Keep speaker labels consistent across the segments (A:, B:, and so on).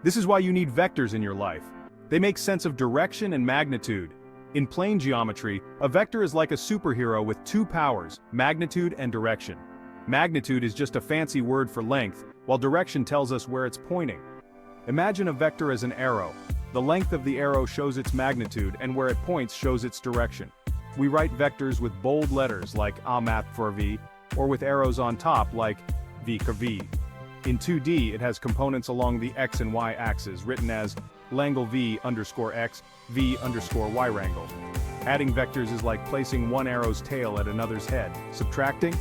A: This is why you need vectors in your life. They make sense of direction and magnitude. In plane geometry, a vector is like a superhero with two powers, magnitude and direction. Magnitude is just a fancy word for length, while direction tells us where it's pointing. Imagine a vector as an arrow. The length of the arrow shows its magnitude and where it points shows its direction. We write vectors with bold letters like AMAP for V, or with arrows on top like V for V. In 2D, it has components along the X and Y axes written as Langle V underscore X, V underscore Y wrangle. Adding vectors is like placing one arrow's tail at another's head. Subtracting?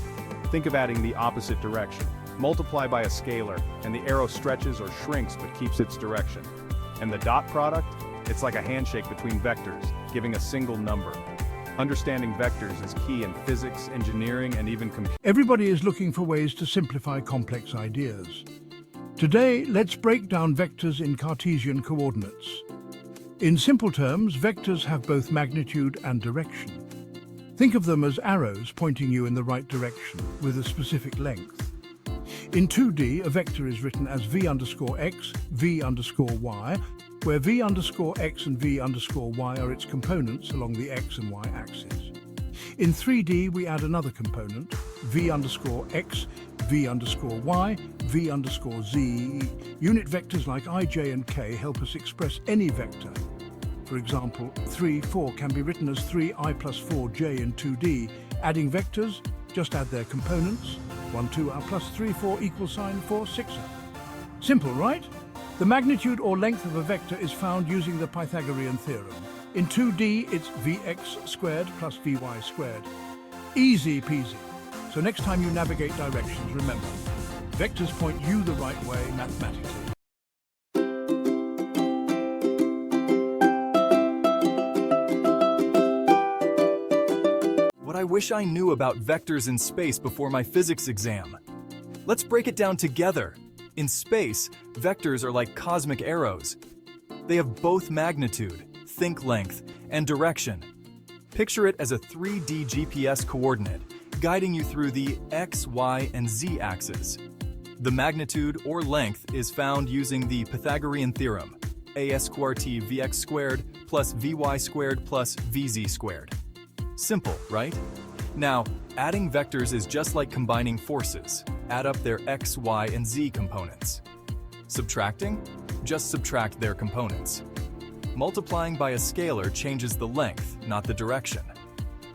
A: Think of adding the opposite direction. Multiply by a scalar, and the arrow stretches or shrinks but keeps its direction. And the dot product? It's like a handshake between vectors, giving a single number. Understanding vectors is key in physics, engineering, and even computing.
B: Everybody is looking for ways to simplify complex ideas. Today, let's break down vectors in Cartesian coordinates. In simple terms, vectors have both magnitude and direction. Think of them as arrows pointing you in the right direction with a specific length. In 2D, a vector is written as v underscore x, v underscore y, where v underscore x and v underscore y are its components along the x and y axes. In 3D, we add another component, v underscore x, v underscore y, v underscore z. Unit vectors like I, j, and k help us express any vector. For example, 3, 4 can be written as 3i plus 4j in 2D. Adding vectors, just add their components. 1, 2r plus 3, 4 equals sign 4, 6r. Simple, right? The magnitude or length of a vector is found using the Pythagorean theorem. In 2D, it's vx squared plus vy squared. Easy peasy. So next time you navigate directions, remember, vectors point you the right way mathematically.
C: What I wish I knew about vectors in space before my physics exam. Let's break it down together. In space, vectors are like cosmic arrows. They have both magnitude, think length, and direction. Picture it as a 3D GPS coordinate, guiding you through the X, Y, and Z axes. The magnitude or length is found using the Pythagorean theorem, as squared vx squared plus vy squared plus vz squared. Simple, right? Now, adding vectors is just like combining forces. Add up their x, y, and z components. Subtracting? Just subtract their components. Multiplying by a scalar changes the length, not the direction.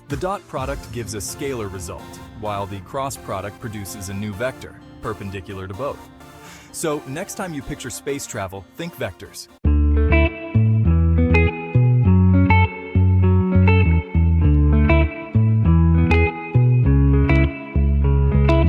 C: The dot product gives a scalar result, while the cross product produces a new vector, perpendicular to both. So next time you picture space travel, think vectors.